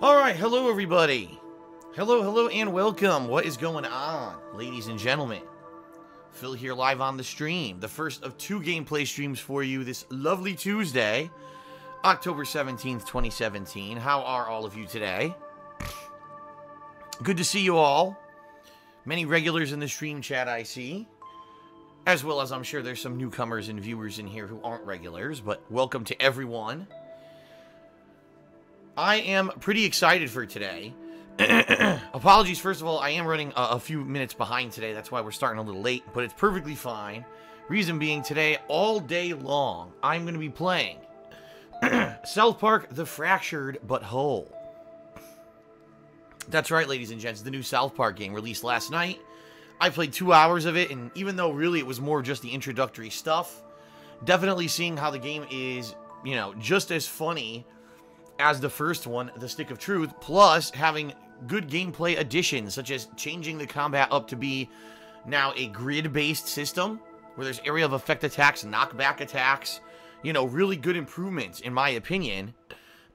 Alright, hello everybody. Hello, and welcome. What is going on, ladies and gentlemen? Phil here live on the stream. The first of two gameplay streams for you this lovely Tuesday, October 17th, 2017. How are all of you today? Good to see you all. Many regulars in the stream chat I see. As well as I'm sure there's some newcomers and viewers in here who aren't regulars, but welcome to everyone. I am pretty excited for today. Apologies, first of all, I am running a few minutes behind today. That's why we're starting a little late, but it's perfectly fine. Reason being, today, all day long, I'm going to be playing South Park: The Fractured But Whole. That's right, ladies and gents, the new South Park game released last night. I played 2 hours of it, and even though really it was more just the introductory stuff, definitely seeing how the game is, you know, just as funny as the first one, The Stick of Truth, plus having good gameplay additions, such as changing the combat up to be now a grid-based system, where there's area of effect attacks, knockback attacks, you know, really good improvements, in my opinion,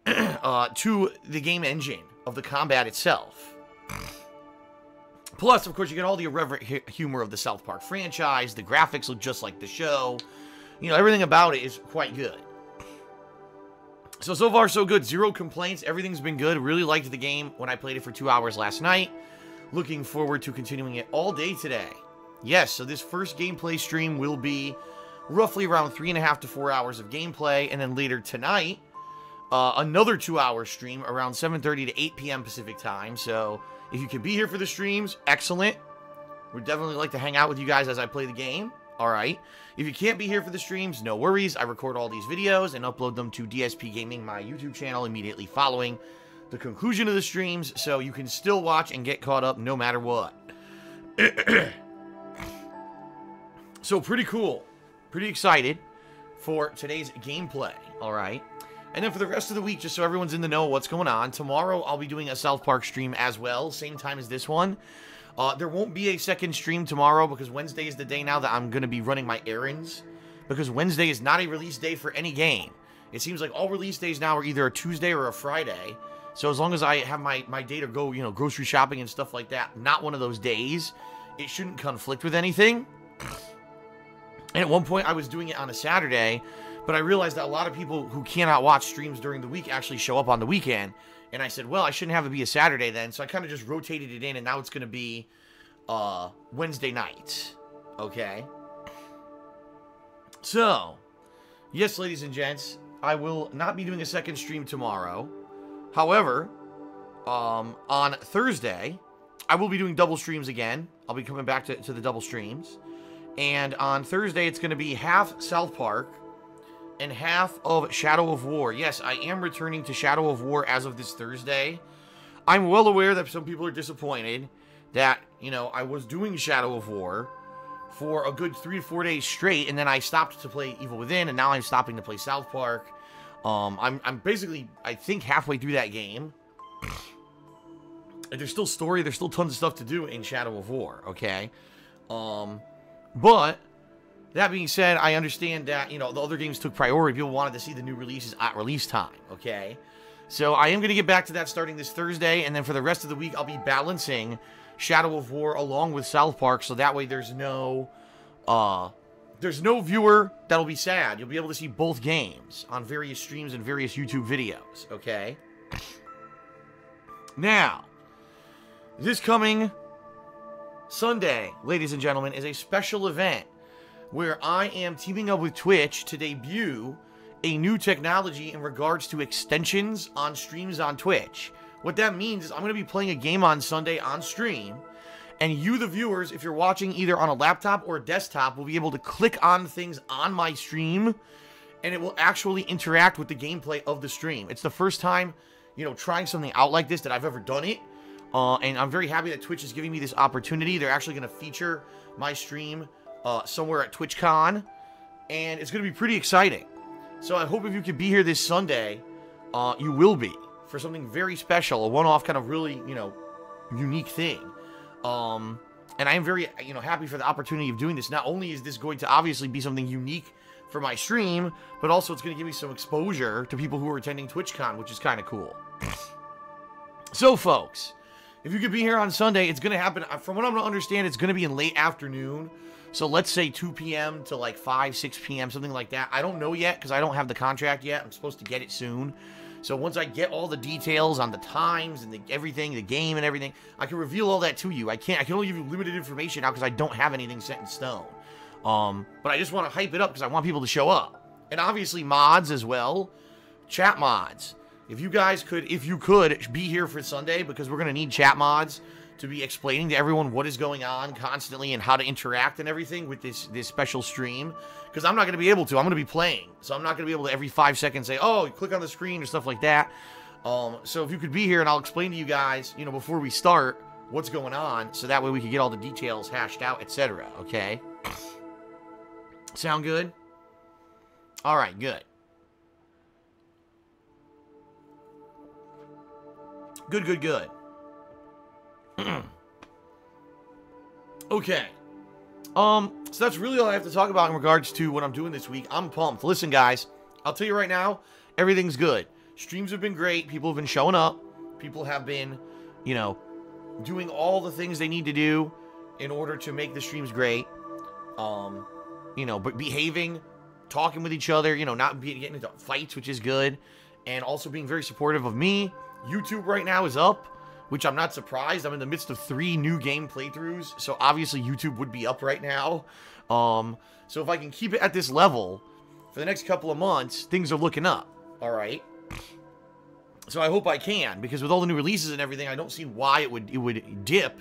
to the game engine of the combat itself. Plus, of course, you get all the irreverent humor of the South Park franchise, the graphics look just like the show, you know, everything about it is quite good. So far, so good. Zero complaints. Everything's been good. Really liked the game when I played it for 2 hours last night. Looking forward to continuing it all day today. Yes, so this first gameplay stream will be roughly around 3.5 to 4 hours of gameplay. And then later tonight, another 2-hour stream around 7:30 to 8 p.m. Pacific time. So if you can be here for the streams, excellent. We'd definitely like to hang out with you guys as I play the game. Alright, if you can't be here for the streams, no worries. I record all these videos and upload them to DSPGaming, my YouTube channel, immediately following the conclusion of the streams, so you can still watch and get caught up no matter what. So, pretty cool. Pretty excited for today's gameplay, alright? And then for the rest of the week, just so everyone's in the know what's going on, tomorrow I'll be doing a South Park stream as well, same time as this one. There won't be a second stream tomorrow because Wednesday is the day now that I'm going to be running my errands. Because Wednesday is not a release day for any game. It seems like all release days now are either a Tuesday or a Friday. So as long as I have my day to go, you know, grocery shopping and stuff like that, not one of those days, it shouldn't conflict with anything. And at one point I was doing it on a Saturday, but I realized that a lot of people who cannot watch streams during the week actually show up on the weekend. And I said, well, I shouldn't have it be a Saturday then. So I kind of just rotated it in, and now it's going to be Wednesday night. Okay? So, yes, ladies and gents, I will not be doing a second stream tomorrow. However, on Thursday, I will be doing double streams again. I'll be coming back to the double streams. And on Thursday, it's going to be half South Park and half of Shadow of War. Yes, I am returning to Shadow of War as of this Thursday. I'm well aware that some people are disappointed that, you know, I was doing Shadow of War for a good 3 to 4 days straight, and then I stopped to play Evil Within, and now I'm stopping to play South Park. I'm basically, I think, halfway through that game. There's still story, there's still tons of stuff to do in Shadow of War, okay? But that being said, I understand that, you know, the other games took priority. People wanted to see the new releases at release time, okay? So I am going to get back to that starting this Thursday, and then for the rest of the week, I'll be balancing Shadow of War along with South Park, so that way there's no viewer that'll be sad. You'll be able to see both games on various streams and various YouTube videos, okay? Now, this coming Sunday, ladies and gentlemen, is a special event where I am teaming up with Twitch to debut a new technology in regards to extensions on streams on Twitch. What that means is I'm going to be playing a game on Sunday on stream, and you, the viewers, if you're watching either on a laptop or a desktop, will be able to click on things on my stream, and it will actually interact with the gameplay of the stream. It's the first time, you know, trying something out like this that I've ever done it, and I'm very happy that Twitch is giving me this opportunity. They're actually going to feature my stream somewhere at TwitchCon, and it's going to be pretty exciting. So I hope if you can be here this Sunday, you will be, for something very special, a one-off kind of really, you know, unique thing. And I am very, you know, happy for the opportunity of doing this. Not only is this going to obviously be something unique for my stream, but also it's going to give me some exposure to people who are attending TwitchCon, which is kind of cool. So, folks, if you could be here on Sunday, it's going to happen. From what I'm going to understand, it's going to be in late afternoon. So let's say 2 p.m. to like 5, 6 p.m., something like that. I don't know yet because I don't have the contract yet. I'm supposed to get it soon. So once I get all the details on the times and everything, the game and everything, I can reveal all that to you. I can only give you limited information now because I don't have anything set in stone. But I just want to hype it up because I want people to show up. And obviously mods as well. Chat mods. If you could be here for Sunday, because we're going to need chat mods to be explaining to everyone what is going on constantly and how to interact and everything with this special stream. Because I'm not going to be able to. I'm going to be playing. So I'm not going to be able to every 5 seconds say, oh, you click on the screen or stuff like that. So if you could be here and I'll explain to you guys, before we start what's going on. So that way we can get all the details hashed out, etc. Okay? Sound good? All right, good. Good. Okay. So that's really all I have to talk about in regards to what I'm doing this week. I'm pumped. Listen, guys, I'll tell you right now, everything's good. Streams have been great. People have been showing up. People have been, doing all the things they need to do in order to make the streams great. But behaving, talking with each other, not getting into fights, which is good. And also being very supportive of me. YouTube right now is up, which I'm not surprised. I'm in the midst of 3 new game playthroughs, so obviously YouTube would be up right now. So if I can keep it at this level for the next couple of months, things are looking up, all right? So I hope I can, because with all the new releases and everything, I don't see why it would dip,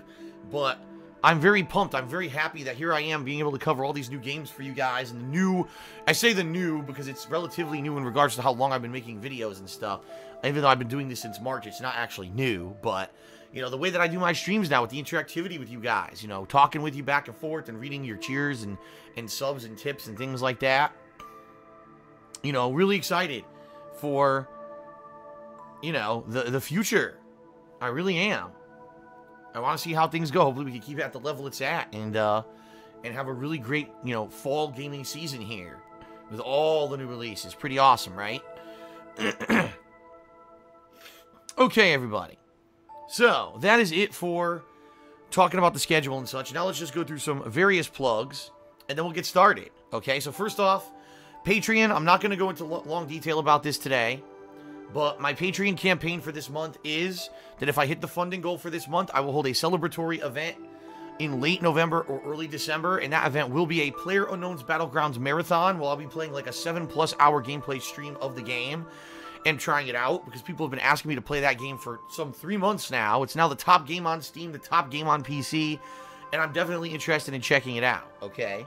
but I'm very pumped. I'm very happy that here I am being able to cover all these new games for you guys, and I say the new because it's relatively new in regards to how long I've been making videos and stuff. Even though I've been doing this since March, it's not actually new, but, the way that I do my streams now with the interactivity with you guys, talking with you back and forth and reading your cheers and subs and tips and things like that. Really excited for, the future. I really am. I want to see how things go. Hopefully we can keep it at the level it's at and have a really great, fall gaming season here with all the new releases. Pretty awesome, right? Okay, everybody. So, that is it for talking about the schedule and such. Now let's just go through some various plugs, and then we'll get started. Okay, so first off, Patreon. I'm not going to go into long detail about this today, but my Patreon campaign for this month is that if I hit the funding goal for this month, I will hold a celebratory event in late November or early December, and that event will be a PlayerUnknown's Battlegrounds Marathon, where I'll be playing like a 7+ hour gameplay stream of the game and trying it out, because people have been asking me to play that game for some 3 months now. It's now the top game on Steam, the top game on PC, and I'm definitely interested in checking it out, okay?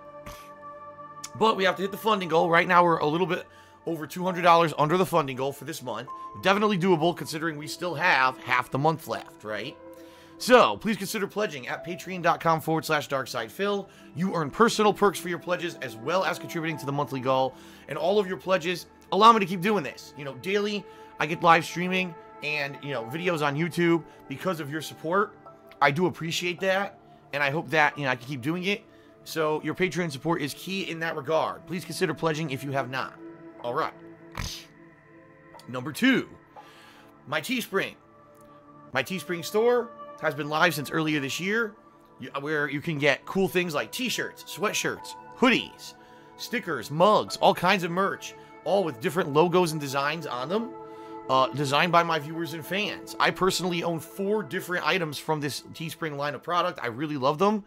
But we have to hit the funding goal. Right now, we're a little bit over $200 under the funding goal for this month. Definitely doable, considering we still have half the month left, right? So, please consider pledging at patreon.com/darksidephil. You earn personal perks for your pledges, as well as contributing to the monthly goal. And all of your pledges allow me to keep doing this. Daily, I get live streaming and, videos on YouTube because of your support. I do appreciate that, and I hope that, I can keep doing it. So, your Patreon support is key in that regard. Please consider pledging if you have not. All right. Number 2, my Teespring. My Teespring store has been live since earlier this year, where you can get cool things like t-shirts, sweatshirts, hoodies, stickers, mugs, all kinds of merch, all with different logos and designs on them, designed by my viewers and fans. I personally own 4 different items from this Teespring line of product. I really love them,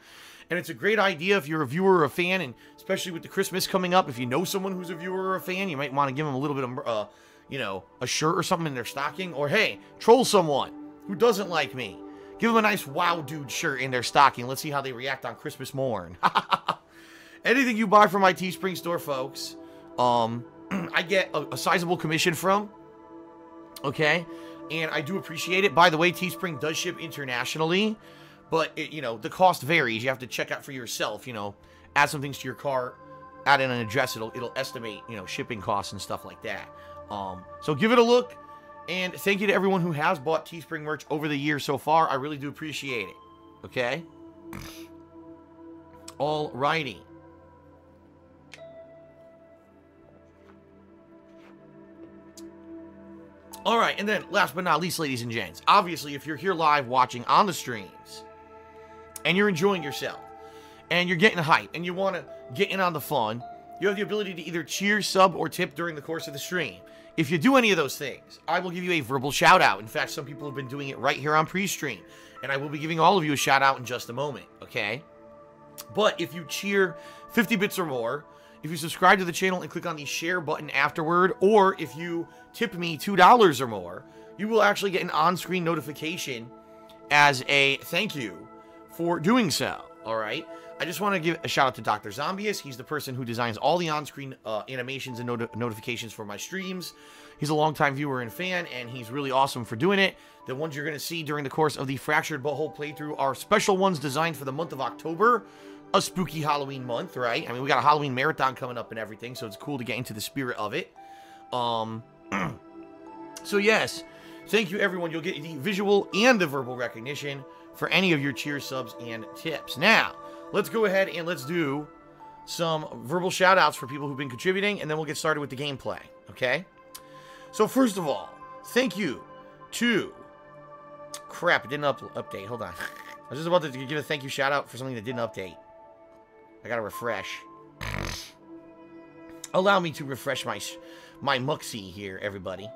and it's a great idea if you're a viewer or a fan, and especially with the Christmas coming up, if you know someone who's a viewer or a fan, you might want to give them a little bit of, a shirt or something in their stocking, or hey, troll someone who doesn't like me. Give them a nice Wow Dude shirt in their stocking. Let's see how they react on Christmas morn. Anything you buy from my Teespring store, folks, I get a sizable commission from. Okay? And I do appreciate it. By the way, Teespring does ship internationally, but, the cost varies. You have to check out for yourself, add some things to your cart, add in an address. It'll estimate, shipping costs and stuff like that. So give it a look. And thank you to everyone who has bought Teespring merch over the years so far. I really do appreciate it. Okay? Alrighty. All right, and then last but not least, ladies and gents, obviously, if you're here live watching on the streams and you're enjoying yourself and you're getting hype and you want to get in on the fun, you have the ability to either cheer, sub, or tip during the course of the stream. If you do any of those things, I will give you a verbal shout out. In fact, some people have been doing it right here on pre-stream, and I will be giving all of you a shout out in just a moment, okay? But if you cheer 50 bits or more, if you subscribe to the channel and click on the share button afterward, or if you tip me $2 or more, you will actually get an on-screen notification as a thank you for doing so, all right? I just want to give a shout out to Dr. Zombius. He's the person who designs all the on-screen animations and notifications for my streams. He's a longtime viewer and fan, and he's really awesome for doing it. The ones you're going to see during the course of the Fractured Butthole playthrough are special ones designed for the month of October, a spooky Halloween month, right? I mean, we got a Halloween marathon coming up and everything, so it's cool to get into the spirit of it. So yes, thank you everyone. You'll get the visual and the verbal recognition for any of your cheer subs and tips. Now, let's go ahead and let's do some verbal shout outs for people who've been contributing, and then we'll get started with the gameplay, okay? So first of all, thank you to... Crap, it didn't update. Hold on. I was just about to give a thank you shout out for something that didn't update. I gotta refresh. Allow me to refresh my muxie here, everybody.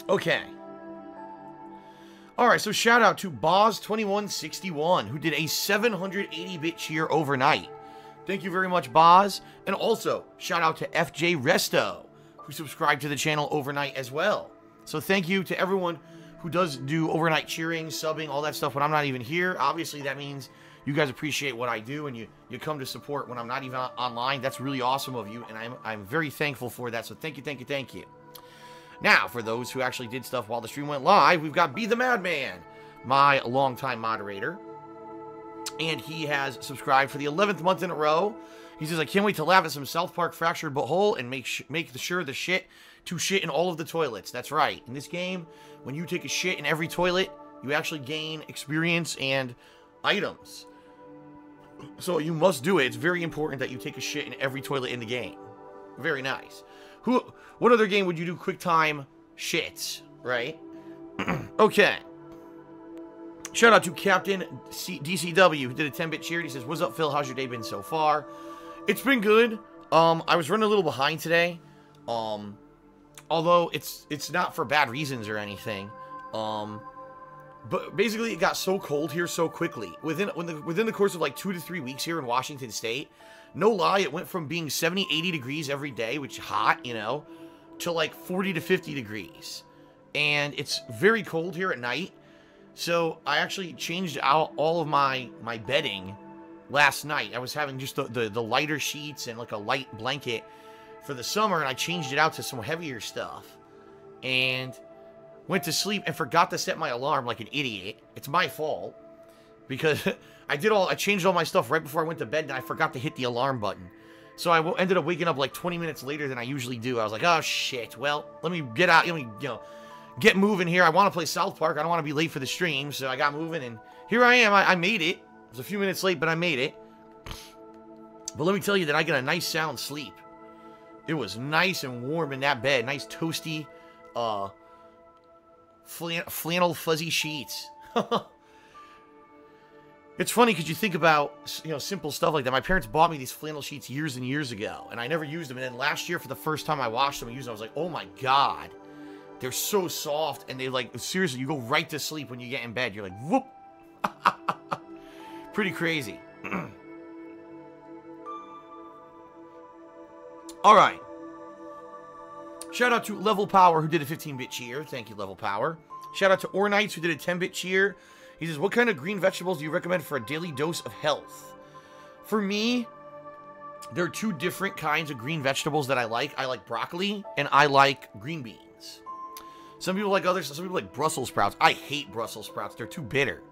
Okay. Alright, so shout out to Boz2161, who did a 780-bit cheer overnight. Thank you very much, Boz. And also, shout out to FJ Resto, who subscribed to the channel overnight as well. So thank you to everyone who does do overnight cheering, subbing, all that stuff when I'm not even here. Obviously, that means you guys appreciate what I do, and you come to support when I'm not even online. That's really awesome of you, and I'm very thankful for that. So thank you, thank you, thank you. Now, for those who actually did stuff while the stream went live, we've got Be the Madman, my longtime moderator. And he has subscribed for the 11th month in a row. He says, I can't wait to laugh at some South Park Fractured Butthole and make sure the shit to shit in all of the toilets. That's right. In this game, when you take a shit in every toilet, you actually gain experience and items. So you must do it. It's very important that you take a shit in every toilet in the game. Very nice. What other game would you do quick time shits, right? Okay. Shout out to Captain DCW, who did a 10-bit cheer. He says, what's up, Phil? How's your day been so far? It's been good. I was running a little behind today. Although it's not for bad reasons or anything. But basically, it got so cold here so quickly. Within the course of like 2 to 3 weeks here in Washington State, no lie, it went from being 70, 80 degrees every day, which is hot, you know, to like 40 to 50 degrees. And it's very cold here at night. So I actually changed out all of my bedding last night. I was having just the lighter sheets and like a light blanket for the summer, and I changed it out to some heavier stuff. And went to sleep and forgot to set my alarm like an idiot. It's my fault. Because I changed all my stuff right before I went to bed, and I forgot to hit the alarm button. So I ended up waking up like 20 minutes later than I usually do. I was like, oh shit, well, let me get out, get moving here. I want to play South Park. I don't want to be late for the stream, so I got moving, and here I am. I made it. It was a few minutes late, but I made it. But let me tell you that I got a nice sound sleep. It was nice and warm in that bed. Nice toasty, flannel fuzzy sheets. It's funny because you think about, simple stuff like that. My parents bought me these flannel sheets years and years ago, and I never used them. And then last year, for the first time I washed them and used them, I was like, oh my God. They're so soft, and they seriously, you go right to sleep when you get in bed. You're like, whoop. Pretty crazy. All right. Shout out to Level Power, who did a 15-bit cheer. Thank you, Level Power. Shout out to Ornites, who did a 10-bit cheer. He says, what kind of green vegetables do you recommend for a daily dose of health? For me, there are two different kinds of green vegetables that I like. I like broccoli, and I like green beans. Some people like others. Some people like Brussels sprouts. I hate Brussels sprouts. They're too bitter.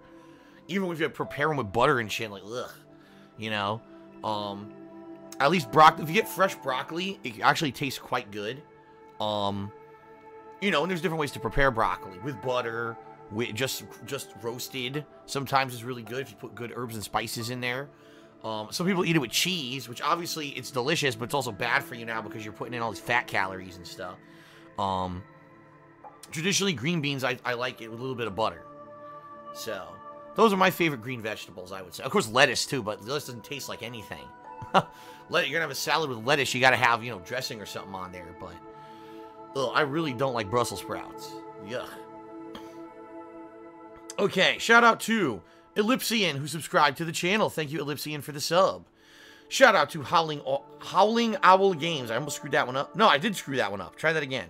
Even if you prepare them with butter and shit, like, ugh. At least broccoli. If you get fresh broccoli, it actually tastes quite good. And there's different ways to prepare broccoli. With butter, with just roasted. Sometimes it's really good if you put good herbs and spices in there. Some people eat it with cheese, which obviously it's delicious, but it's also bad for you now because you're putting in all these fat calories and stuff. Traditionally, green beans, I like it with a little bit of butter. So, those are my favorite green vegetables, I would say. Of course, lettuce, too, but lettuce doesn't taste like anything. You're going to have a salad with lettuce, you got to have, dressing or something on there, but... Ugh, I really don't like Brussels sprouts. Yuck. Okay, shout out to Ellipsian, who subscribed to the channel. Thank you, Ellipsian, for the sub. Shout out to Howling Owl Games. I almost screwed that one up. No, I did screw that one up. Try that again.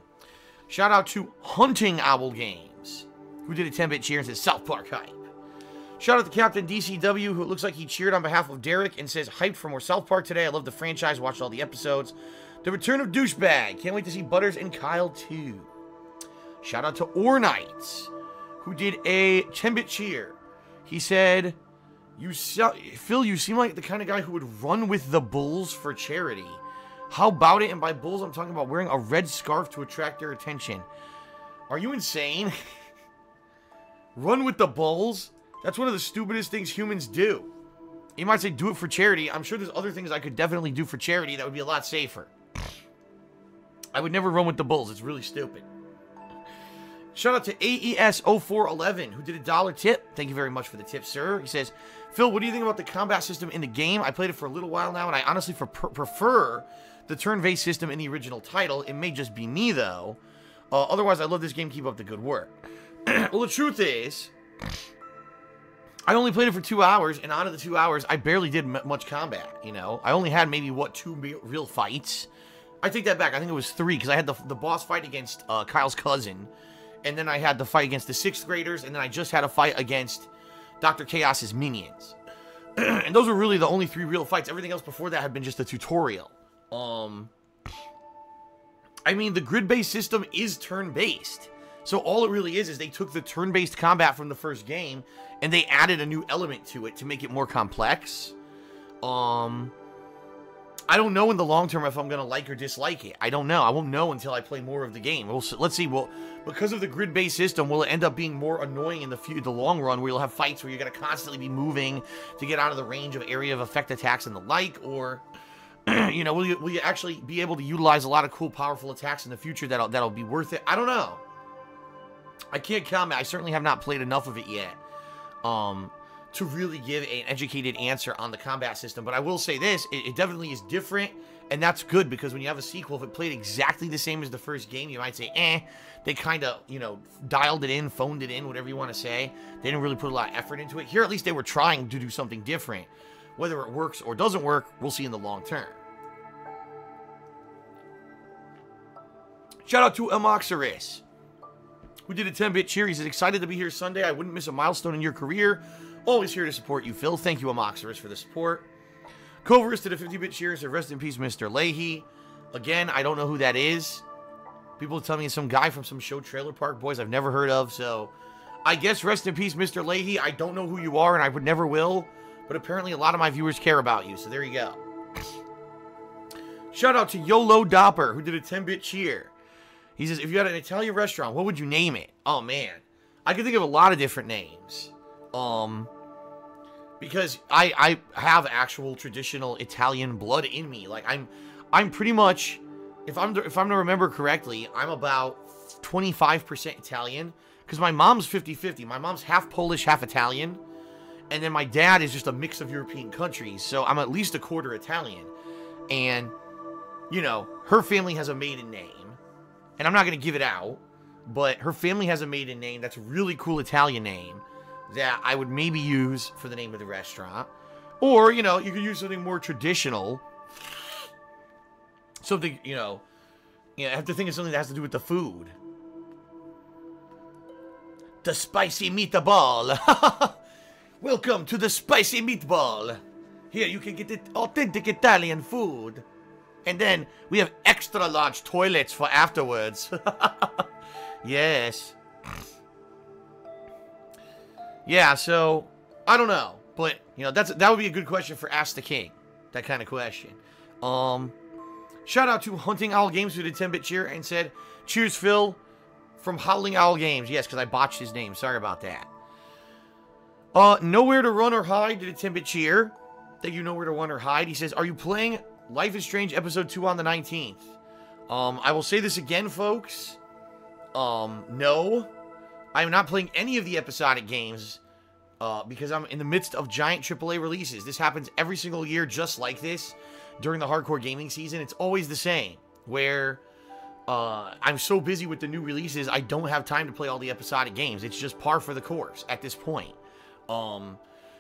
Shout out to Hunting Owl Games, who did a 10-bit cheer and says South Park hype. Shout out to Captain DCW, who it looks like he cheered on behalf of Derek and says hyped for more South Park today. I love the franchise, watched all the episodes. The return of Douchebag. Can't wait to see Butters and Kyle too. Shout out to Ornites, who did a 10-bit cheer. He said, Phil, you seem like the kind of guy who would run with the bulls for charity. How about it? And by bulls, I'm talking about wearing a red scarf to attract their attention. Are you insane? Run with the bulls? That's one of the stupidest things humans do. You might say do it for charity. I'm sure there's other things I could definitely do for charity that would be a lot safer. I would never run with the bulls. It's really stupid. Shout out to AES0411, who did a $1 tip. Thank you very much for the tip, sir. He says, Phil, what do you think about the combat system in the game? I played it for a little while now, and I honestly prefer the turn-based system in the original title. It may just be me, though. Otherwise, I love this game. Keep up the good work. Well, the truth is, I only played it for 2 hours, and out of the 2 hours, I barely did much combat, I only had maybe, 2 real fights? I take that back. I think it was 3, because I had the boss fight against Kyle's cousin, and then I had the fight against the 6th graders, and then I just had a fight against Dr. Chaos's minions. And those were really the only 3 real fights. Everything else before that had been just a tutorial. I mean, the grid-based system is turn-based. So all it really is they took the turn-based combat from the first game, and they added a new element to it to make it more complex. I don't know in the long term if I'm going to like or dislike it. I don't know. I won't know until I play more of the game. Let's see. Well, because of the grid-based system, will it end up being more annoying in the long run, where you'll have fights where you're going to constantly be moving to get out of the range of area of effect attacks and the like, or will you actually be able to utilize a lot of cool, powerful attacks in the future that'll be worth it? I don't know. I can't comment. I certainly have not played enough of it yet to really give an educated answer on the combat system. But I will say this, it definitely is different, and that's good, because when you have a sequel, if it played exactly the same as the first game, you might say, they kind of, dialed it in, phoned it in, whatever you want to say. They didn't really put a lot of effort into it. Here, at least they were trying to do something different. Whether it works or doesn't work, we'll see in the long term. Shout out to Amoxaris, who did a 10-bit cheer. He said, excited to be here Sunday. I wouldn't miss a milestone in your career. Always here to support you, Phil. Thank you, Amoxaris, for the support. Coverus did a 50-bit cheer and said, rest in peace, Mr. Leahy. Again, I don't know who that is. People tell me it's some guy from some show, Trailer Park Boys, I've never heard of. So, I guess rest in peace, Mr. Leahy. I don't know who you are, and I would never will. But apparently a lot of my viewers care about you. So, there you go. Shout out to YOLO Dopper, who did a 10-bit cheer. He says, if you had an Italian restaurant, what would you name it? Oh, man. I could think of a lot of different names. Because I have actual traditional Italian blood in me. Like, I'm pretty much, if I'm to remember correctly, I'm about 25% Italian. Because my mom's 50-50. My mom's half Polish, half Italian. And then my dad is just a mix of European countries. So I'm at least a quarter Italian. And, her family has a maiden name. And I'm not going to give it out, but her family has a maiden name that's a really cool Italian name that I would maybe use for the name of the restaurant. Or, you could use something more traditional. Something, I have to think of something that has to do with the food. The spicy meatball. Welcome to the spicy meatball. Here, you can get the authentic Italian food. And then we have extra large toilets for afterwards. Yes. Yeah, so I don't know, but that would be a good question for Ask the King. That kind of question. Shout out to Hunting Owl Games, who did 10-bit cheer and said, "Cheers, Phil, from Howling Owl Games." Yes, because I botched his name. Sorry about that. Nowhere to Run or Hide did a 10-bit cheer. Thank you, Nowhere to Wonder Hide. He says, are you playing Life is Strange Episode 2 on the 19th? I will say this again, folks. No. I am not playing any of the episodic games because I'm in the midst of giant AAA releases. This happens every single year just like this during the hardcore gaming season. It's always the same, where I'm so busy with the new releases, I don't have time to play all the episodic games. It's just par for the course at this point.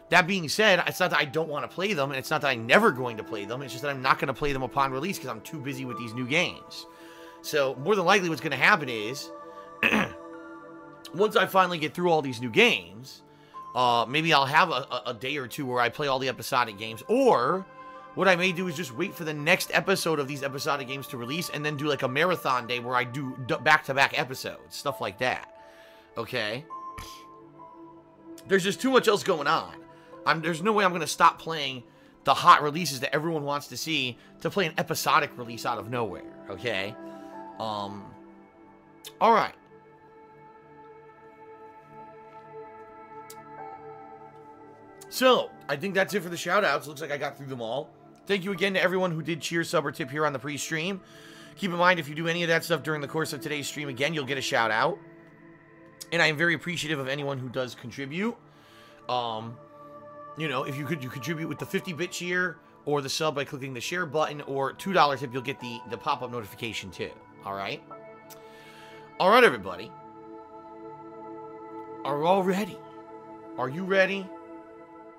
That being said, it's not that I don't want to play them, and it's not that I'm never going to play them. It's just that I'm not going to play them upon release because I'm too busy with these new games. So, more than likely what's going to happen is, once I finally get through all these new games, maybe I'll have a day or two where I play all the episodic games, or what I may do is just wait for the next episode of these episodic games to release, and then do like a marathon day where I do back-to-back episodes, stuff like that. Okay? There's just too much else going on. There's no way I'm going to stop playing the hot releases that everyone wants to see to play an episodic release out of nowhere, okay? Alright. So, I think that's it for the shoutouts. Looks like I got through them all. Thank you again to everyone who did cheer, sub, or tip here on the pre-stream. Keep in mind, if you do any of that stuff during the course of today's stream, again, you'll get a shout-out. And I am very appreciative of anyone who does contribute. You know, if you contribute with the 50-bit cheer or the sub by clicking the share button, or $2 tip, you'll get the pop-up notification too. Alright? Alright, everybody. Are we all ready? Are you ready?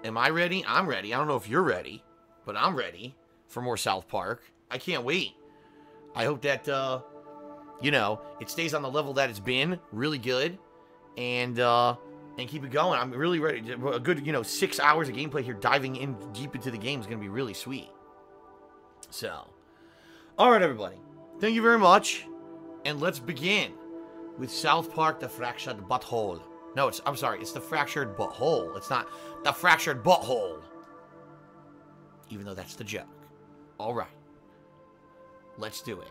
Am I ready? I'm ready. I don't know if you're ready, but I'm ready for more South Park. I can't wait. I hope that, you know, it stays on the level that it's been. Really good. And keep it going. I'm really ready. A good, 6 hours of gameplay here, diving in deep into the game is going to be really sweet. So, all right, everybody. Thank you very much. And let's begin with South Park, The Fractured Butthole. No, I'm sorry. It's The Fractured Butthole. It's not The Fractured Butthole. Even though that's the joke. All right. Let's do it.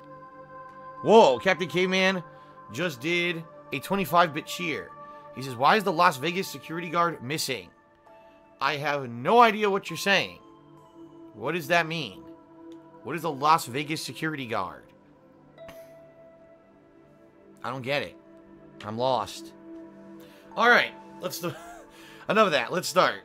Whoa, Captain Caveman just did a 25-bit cheer. He says, why is the Las Vegas security guard missing? I have no idea what you're saying. What does that mean? What is the Las Vegas security guard? I don't get it. I'm lost. Alright, let's do... Enough of that. Let's start.